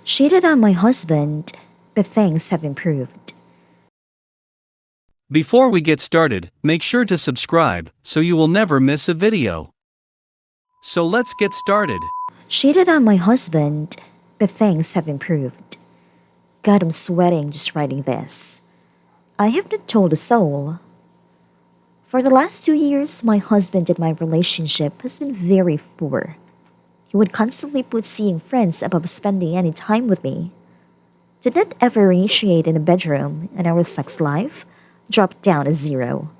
Cheated on my husband, but things have improved. Before we get started, make sure to subscribe so you will never miss a video. So let's get started. Cheated on my husband, but things have improved. God, I'm sweating just writing this. I have not told a soul. For the last 2 years, my husband and my relationship has been very poor. He would constantly put seeing friends above spending any time with me. Did not ever initiate in a bedroom, and our sex life dropped down to zero.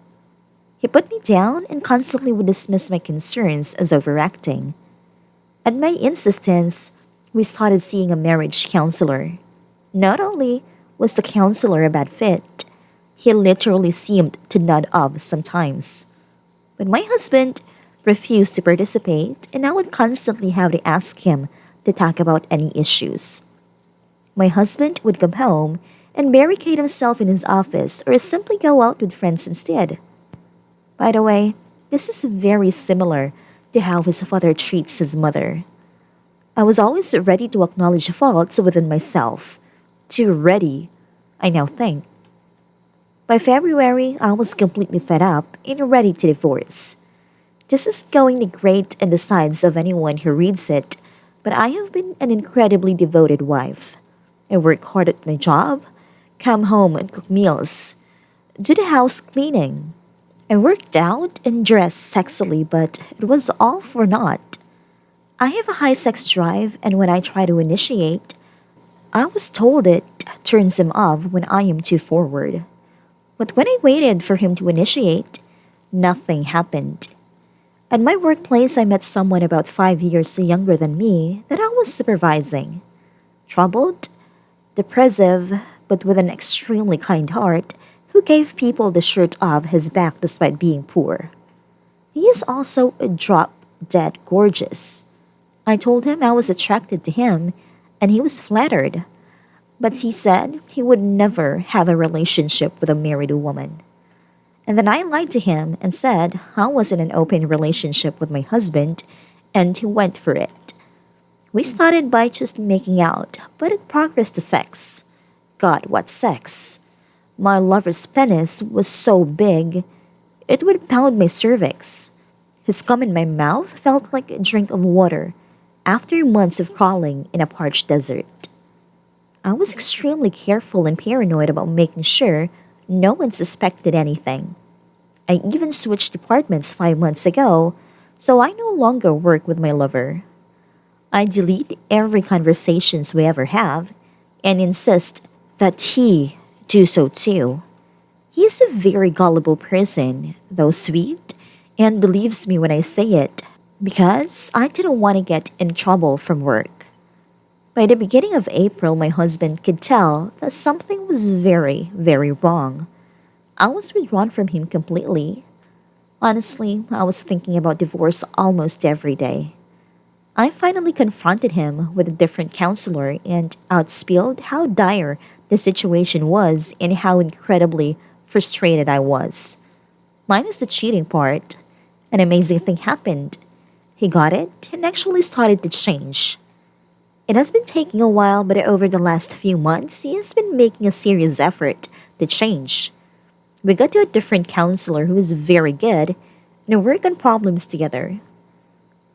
He put me down and constantly would dismiss my concerns as overacting. At my insistence, we started seeing a marriage counselor. Not only was the counselor a bad fit, he literally seemed to nod off sometimes. But my husband refused to participate, and I would constantly have to ask him to talk about any issues. My husband would come home and barricade himself in his office or simply go out with friends instead. By the way, this is very similar to how his father treats his mother. I was always ready to acknowledge faults within myself. Too ready, I now think. By February, I was completely fed up and ready to divorce. This is going to grate in the sides of anyone who reads it, but I have been an incredibly devoted wife. I work hard at my job, come home and cook meals, do the house cleaning. I worked out and dressed sexily, but it was all for naught. I have a high sex drive, and when I try to initiate, I was told it turns him off when I am too forward. But when I waited for him to initiate, nothing happened. At my workplace, I met someone about 5 years younger than me that I was supervising. Troubled, depressive, but with an extremely kind heart, who gave people the shirt off his back despite being poor. He is also a drop dead gorgeous. I told him I was attracted to him, and he was flattered. But he said he would never have a relationship with a married woman. And then I lied to him and said I was in an open relationship with my husband, and he went for it. We started by just making out, but it progressed to sex. God, what sex! My lover's penis was so big, it would pound my cervix. His cum in my mouth felt like a drink of water after months of crawling in a parched desert. I was extremely careful and paranoid about making sure no one suspected anything. I even switched departments 5 months ago, so I no longer work with my lover. I delete every conversations we ever have and insist that he do so too. He is a very gullible person, though sweet, and believes me when I say it because I didn't want to get in trouble from work. By the beginning of April, my husband could tell that something was very, very wrong. I was withdrawn from him completely. Honestly, I was thinking about divorce almost every day. I finally confronted him with a different counselor and outspilled how dire the situation was and how incredibly frustrated I was. Minus the cheating part, an amazing thing happened. He got it and actually started to change. It has been taking a while, but over the last few months, he has been making a serious effort to change. We got to a different counselor who is very good and work on problems together.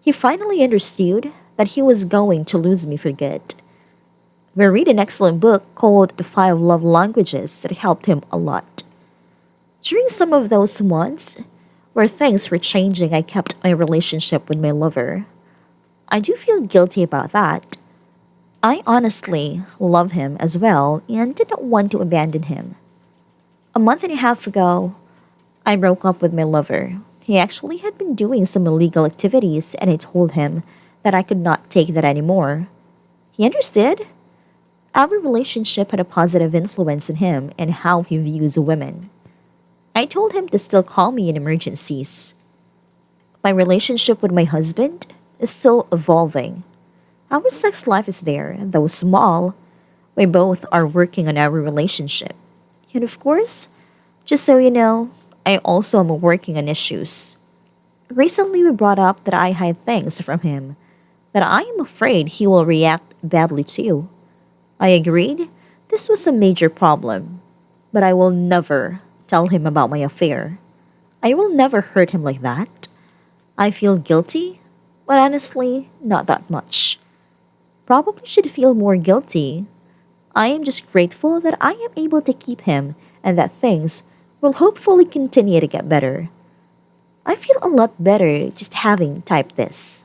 He finally understood that he was going to lose me for good. We read an excellent book called The Five Love Languages that helped him a lot. During some of those months where things were changing, I kept my relationship with my lover. I do feel guilty about that. I honestly love him as well and did not want to abandon him. A month and a half ago, I broke up with my lover. He actually had been doing some illegal activities, and I told him that I could not take that anymore. He understood. Our relationship had a positive influence on him and how he views women. I told him to still call me in emergencies. My relationship with my husband is still evolving. Our sex life is there, though small. We both are working on our relationship. And of course, just so you know, I also am working on issues. Recently, we brought up that I hide things from him that I am afraid he will react badly to. I agreed this was a major problem, but I will never tell him about my affair. I will never hurt him like that. I feel guilty, but honestly, not that much. Probably should feel more guilty. I am just grateful that I am able to keep him and that things will hopefully continue to get better. I feel a lot better just having typed this.